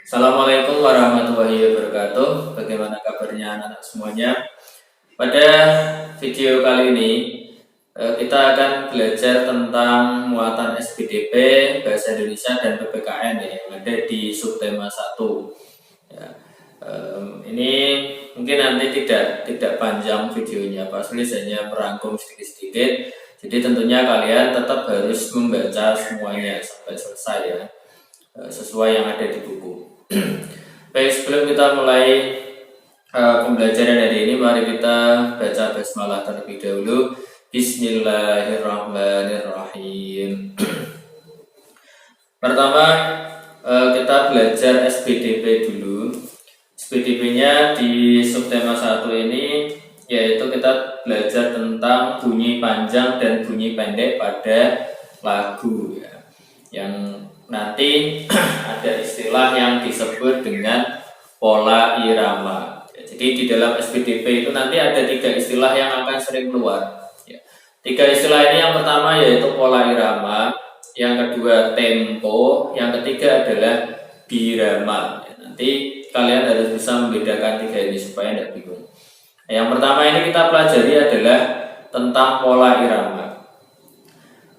Assalamualaikum warahmatullahi wabarakatuh. Bagaimana kabarnya anak-anak semuanya? Pada video kali ini kita akan belajar tentang muatan SPDP, Bahasa Indonesia dan PPKN yang ada di subtema 1. Ya, ini mungkin nanti tidak panjang videonya, Pak Sulis hanya merangkum sedikit-sedikit. Jadi tentunya kalian tetap harus membaca semuanya sampai selesai ya, sesuai yang ada di buku. Baik, sebelum kita mulai pembelajaran hari ini, mari kita baca basmalah terlebih dahulu. Bismillahirrahmanirrahim. Pertama, kita belajar SPDP dulu. SPDP-nya di subtema 1 ini yaitu kita belajar tentang bunyi panjang dan bunyi pendek pada lagu ya. Yang nanti ada istilah yang disebut dengan pola irama. Jadi di dalam SPDP itu nanti ada 3 istilah yang akan sering keluar. 3 istilah ini, yang pertama yaitu pola irama, yang kedua tempo, yang ketiga adalah birama. Nanti kalian harus bisa membedakan 3 ini supaya tidak bingung. Yang pertama ini kita pelajari adalah tentang pola irama.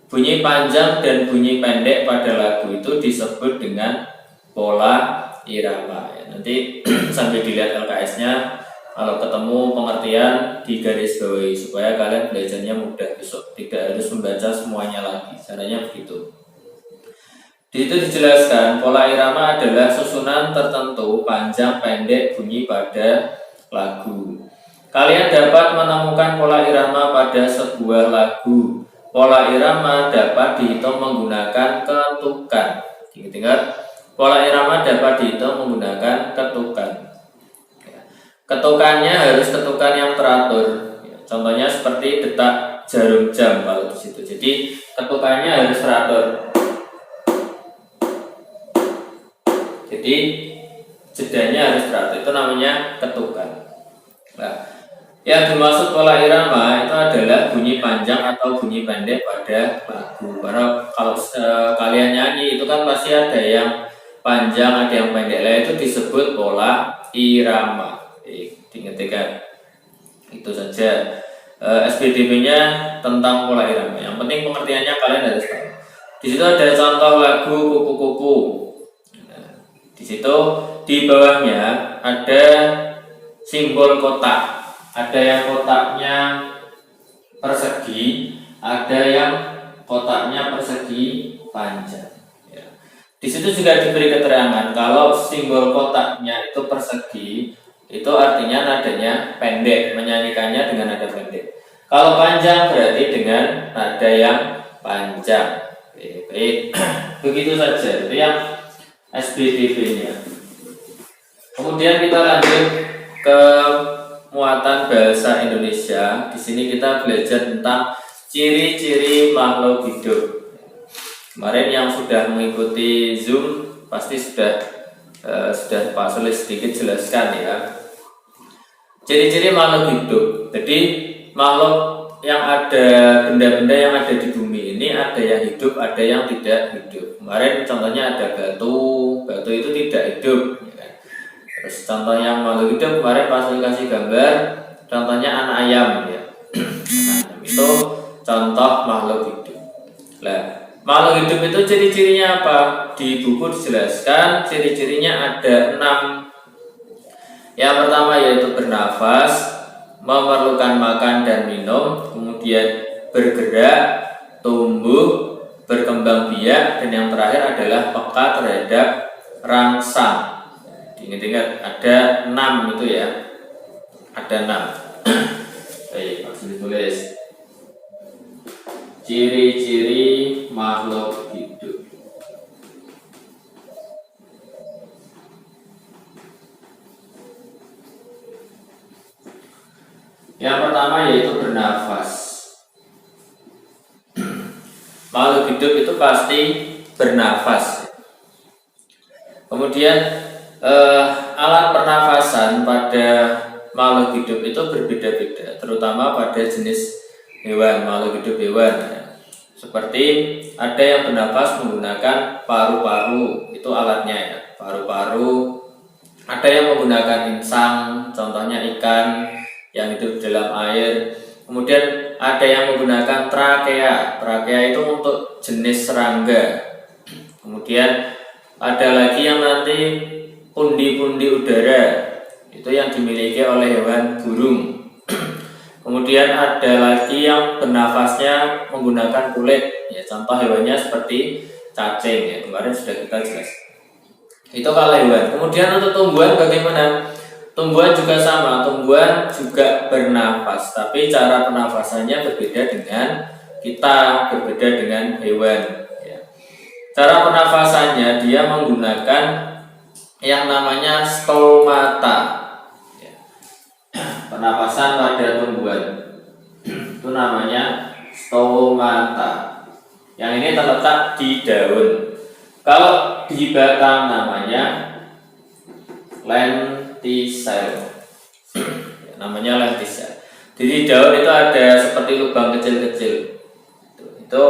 Bunyi panjang dan bunyi pendek pada lagu itu disebut dengan pola irama. Nanti sambil dilihat LKS-nya, kalau ketemu pengertian digarisbawahi supaya kalian belajarnya mudah besok, tidak harus membaca semuanya lagi. Caranya begitu. Di situ dijelaskan pola irama adalah susunan tertentu panjang pendek bunyi pada lagu. Kalian dapat menemukan pola irama pada sebuah lagu. Pola irama dapat dihitung menggunakan ketukan. Ingat, pola irama dapat dihitung menggunakan ketukan. Ketukannya harus ketukan yang teratur. Contohnya seperti detak jarum jam kalau di situ. Jadi ketukannya harus teratur. Jadi jedanya harus teratur. Itu namanya ketukan. Nah, yang dimaksud pola irama itu adalah bunyi panjang atau bunyi pendek pada lagu. Karena kalau kalian nyanyi itu kan pasti ada yang panjang, ada yang pendek. Lah itu disebut pola irama. Diingatkan. Itu saja. SPDP-nya tentang pola irama. Yang penting pengertiannya kalian harus tahu. Di situ ada contoh lagu kupu-kupu. Nah, di situ di bawahnya ada simbol kotak. Ada yang kotaknya persegi, ada yang kotaknya persegi panjang. Ya. Di situ juga diberi keterangan kalau simbol kotaknya itu persegi, itu artinya nadanya pendek, menyanyikannya dengan nada pendek. Kalau panjang berarti dengan nada yang panjang. Baik. Begitu saja. Itu yang SPDP-nya. Kemudian kita lanjut ke muatan bahasa Indonesia. Di sini kita belajar tentang ciri-ciri makhluk hidup. Kemarin yang sudah mengikuti Zoom pasti sudah Pak Sulis sedikit jelaskan ya. Ciri-ciri makhluk hidup. Jadi makhluk yang ada, benda-benda yang ada di bumi ini ada yang hidup, ada yang tidak hidup. Kemarin contohnya ada batu itu tidak hidup. Terus contoh yang makhluk hidup kemarin pas kasih gambar, contohnya anak ayam ya. Itu contoh makhluk hidup. Nah, makhluk hidup itu ciri-cirinya apa? Di buku dijelaskan ciri-cirinya ada 6. Yang pertama yaitu bernafas, memerlukan makan dan minum, kemudian bergerak, tumbuh, berkembang biak, dan yang terakhir adalah peka terhadap rangsang. Ingat-ingat ada 6 itu ya. Ada 6. Baik, langsung ditulis. Ciri-ciri makhluk hidup. Yang pertama yaitu bernafas. Makhluk hidup itu pasti bernafas. Kemudian alat pernafasan pada makhluk hidup itu berbeda-beda, terutama pada jenis hewan, makhluk hidup hewan. Seperti ada yang bernafas menggunakan paru-paru, itu alatnya ya, paru-paru. Ada yang menggunakan insang, contohnya ikan yang hidup dalam air. Kemudian ada yang menggunakan trakea. Trakea itu untuk jenis serangga. Kemudian ada lagi yang nanti pundi-pundi udara, itu yang dimiliki oleh hewan burung. Kemudian ada lagi yang bernafasnya menggunakan kulit, ya contoh hewannya seperti cacing ya, kemarin sudah kita jelaskan. Itu kalau hewan. Kemudian untuk tumbuhan bagaimana? Tumbuhan juga sama, tumbuhan juga bernafas, tapi cara pernafasannya berbeda dengan kita, berbeda dengan hewan. Ya. Cara pernafasannya dia menggunakan yang namanya stomata. Ya. Pernapasan pada tumbuhan itu namanya stomata. Yang ini terletak di daun. Kalau di batang namanya lenticel. Namanya lenticel. Di daun itu ada seperti lubang kecil-kecil. Itu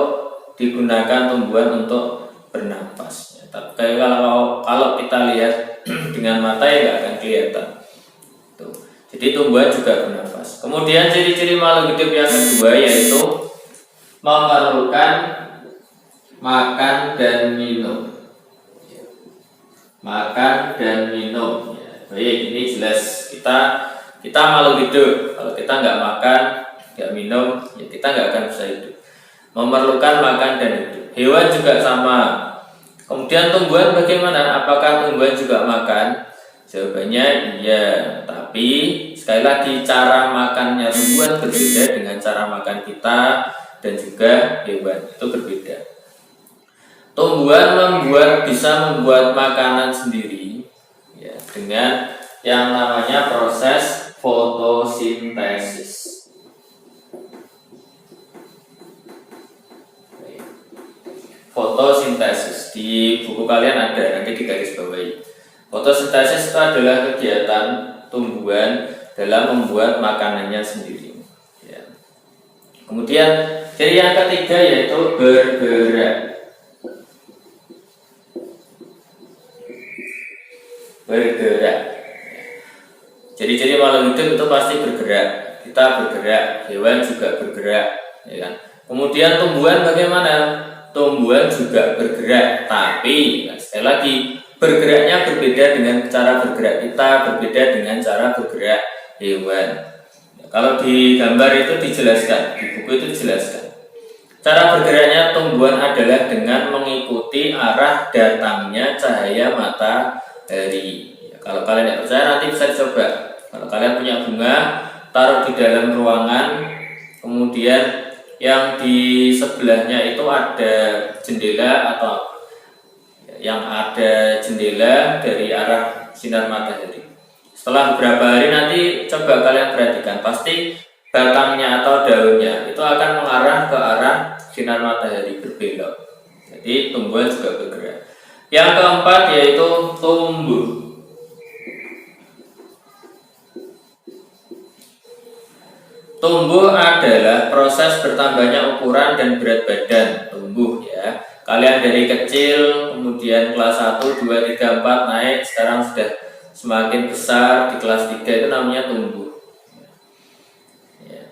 digunakan tumbuhan untuk bernafas. Tapi kalau kita lihat dengan mata ya nggak akan kelihatan. Tuh. Jadi tumbuhan juga bernafas. Kemudian ciri-ciri makhluk hidup yang kedua yaitu memerlukan makan dan minum. Makan dan minum. Ya, baik, ini jelas kita makhluk hidup. Kalau kita nggak makan, nggak minum, ya kita nggak akan bisa hidup. Memerlukan makan dan hidup. Hewan juga sama. Kemudian tumbuhan bagaimana? Apakah tumbuhan juga makan? Jawabannya iya. Tapi sekali lagi cara makannya tumbuhan berbeda dengan cara makan kita dan juga hewan, itu berbeda. Tumbuhan bisa membuat makanan sendiri ya, dengan yang namanya proses fotosintesis. Fotosintesis di buku kalian ada, nanti di garis bawahi. Fotosintesis itu adalah kegiatan tumbuhan dalam membuat makanannya sendiri. Ya. Kemudian ciri yang ketiga yaitu bergerak. Bergerak. Ciri-ciri makhluk hidup itu pasti bergerak. Kita bergerak, hewan juga bergerak, ya kan? Kemudian tumbuhan bagaimana? Tumbuhan juga bergerak, tapi sekali lagi bergeraknya berbeda dengan cara bergerak kita, berbeda dengan cara bergerak hewan. Kalau di gambar itu dijelaskan, di buku itu dijelaskan. Cara bergeraknya tumbuhan adalah dengan mengikuti arah datangnya cahaya matahari. Kalau kalian tidak percaya nanti bisa dicoba. Kalau kalian punya bunga, taruh di dalam ruangan, kemudian yang di sebelahnya itu ada jendela atau yang ada jendela dari arah sinar matahari. Setelah beberapa hari nanti coba kalian perhatikan, pasti batangnya atau daunnya itu akan mengarah ke arah sinar matahari, berbelok. Jadi tumbuhan juga bergerak. Yang keempat yaitu tumbuh. Tumbuh adalah proses bertambahnya ukuran dan berat badan tumbuh ya. Kalian dari kecil, kemudian kelas 1, 2, 3, 4 naik, sekarang sudah semakin besar di kelas 3 itu namanya tumbuh. Ya.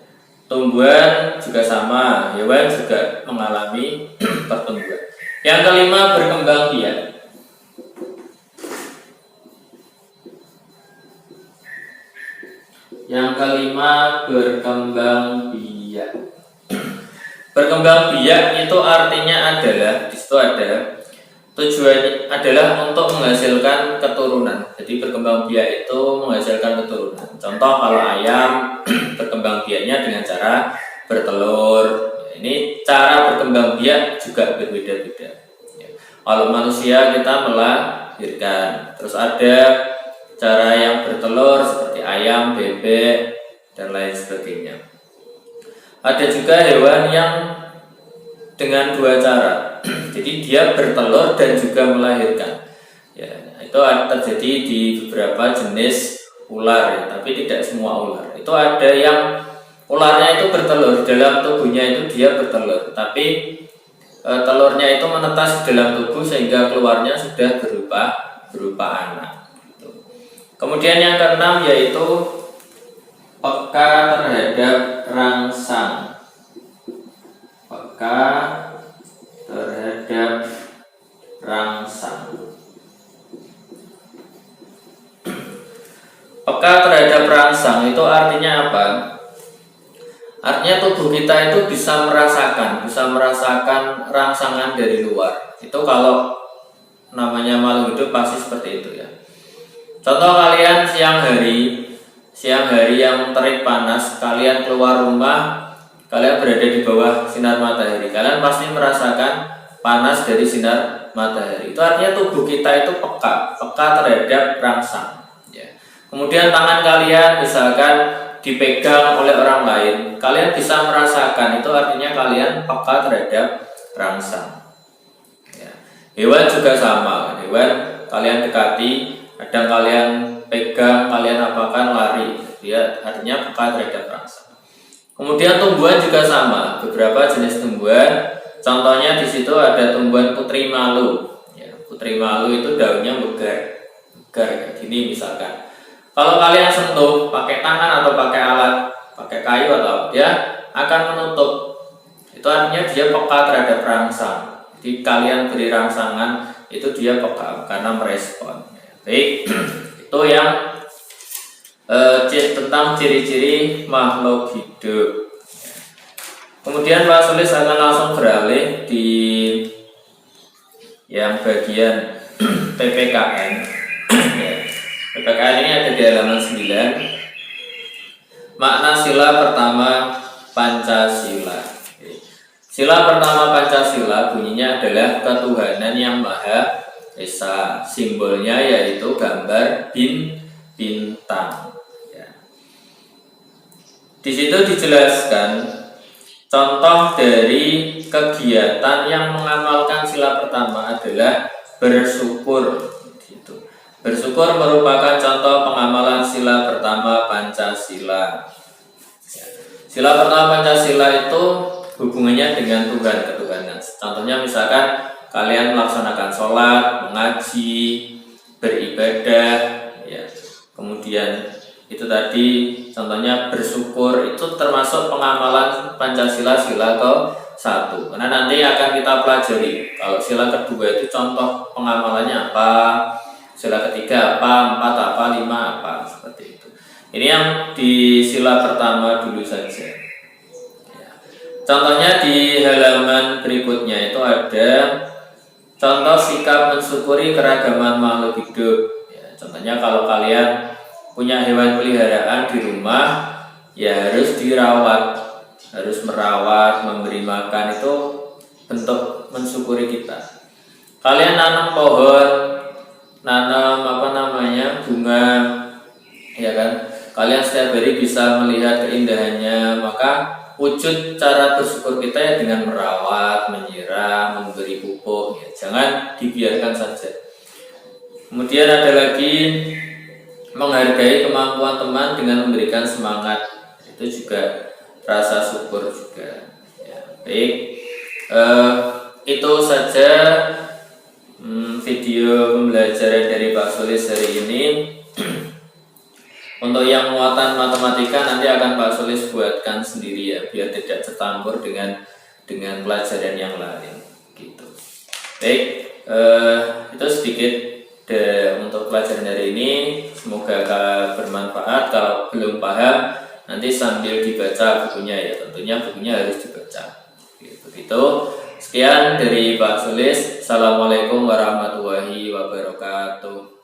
Tumbuhan juga sama, hewan juga mengalami pertumbuhan. Yang kelima berkembang biak. Yang kelima berkembang biak. Berkembang biak itu artinya adalah di situ ada tujuannya adalah untuk menghasilkan keturunan. Jadi berkembang biak itu menghasilkan keturunan. Contoh kalau ayam berkembang biaknya dengan cara bertelur. Ini cara berkembang biak juga berbeda-beda. Kalau manusia kita melahirkan, terus ada cara yang bertelur seperti ayam, bebek, dan lain sebagainya. Ada juga hewan yang dengan dua cara. Jadi dia bertelur dan juga melahirkan. Ya, itu terjadi di beberapa jenis ular, ya, tapi tidak semua ular. Itu ada yang ularnya itu bertelur, dalam tubuhnya itu dia bertelur, tapi telurnya itu menetas di dalam tubuh sehingga keluarnya sudah berupa anak. Kemudian yang keenam yaitu peka terhadap rangsang. Peka terhadap rangsang. Peka terhadap rangsang itu artinya apa? Artinya tubuh kita itu bisa merasakan rangsangan dari luar. Itu kalau namanya makhluk hidup pasti seperti itu ya. Contoh kalian siang hari yang terik panas, kalian keluar rumah, kalian berada di bawah sinar matahari, kalian pasti merasakan panas dari sinar matahari. Itu artinya tubuh kita itu peka terhadap rangsang. Ya. Kemudian tangan kalian misalkan dipegang oleh orang lain, kalian bisa merasakan, itu artinya kalian peka terhadap rangsang. Ya. Hewan juga sama, hewan kalian dekati, kadang kalian pegang, kalian apakan lari, ya artinya peka terhadap rangsang. Kemudian tumbuhan juga sama, beberapa jenis tumbuhan, contohnya di situ ada tumbuhan putri malu. Ya, putri malu itu daunnya megar kayak gini misalkan. Kalau kalian sentuh pakai tangan atau pakai alat, pakai kayu atau dia akan menutup. Itu artinya dia peka terhadap rangsang. Jadi kalian beri rangsangan, itu dia peka karena merespon. Baik, itu yang tentang ciri-ciri makhluk hidup. Kemudian Pak Sulis akan langsung beralih di yang bagian PPKN. PPKN ini ada di halaman 9. Makna sila pertama Pancasila. Sila pertama Pancasila bunyinya adalah ketuhanan yang Maha Esa. Simbolnya yaitu gambar bintang. Ya. Di situ dijelaskan contoh dari kegiatan yang mengamalkan sila pertama adalah bersyukur. Bersyukur merupakan contoh pengamalan sila pertama Pancasila. Sila pertama Pancasila itu hubungannya dengan Tuhan, ketuhanan. Contohnya misalkan kalian melaksanakan sholat, mengaji, beribadah, ya. Kemudian itu tadi contohnya bersyukur, itu termasuk pengamalan Pancasila sila ke-1. Karena nanti akan kita pelajari kalau sila kedua itu contoh pengamalannya apa, sila ketiga apa, 4 apa, 5 apa, seperti itu. Ini yang di sila pertama dulu saja. Ya. Contohnya di halaman berikutnya itu ada contoh sikap mensyukuri keragaman makhluk hidup. Ya, contohnya kalau kalian punya hewan peliharaan di rumah, ya harus dirawat, harus merawat, memberi makan, itu bentuk mensyukuri kita. Kalian nanam pohon, nanam bunga, ya kan? Kalian setiap hari bisa melihat keindahannya, maka wujud cara bersyukur kita ya dengan merawat, menyiram, memberi pupuk, ya. Jangan dibiarkan saja. Kemudian ada lagi menghargai kemampuan teman dengan memberikan semangat, itu juga rasa syukur juga. Ya, baik, itu saja video pembelajaran dari Pak Sulis hari ini. Untuk yang muatan matematika nanti akan Pak Sulis buatkan sendiri ya, biar tidak tercampur dengan pelajaran yang lain. Gitu. Baik, itu sedikit untuk pelajaran hari ini. Semoga bermanfaat. Kalau belum paham, nanti sambil dibaca bukunya ya. Tentunya bukunya harus dibaca. Begitu. Sekian dari Pak Sulis. Assalamualaikum warahmatullahi wabarakatuh.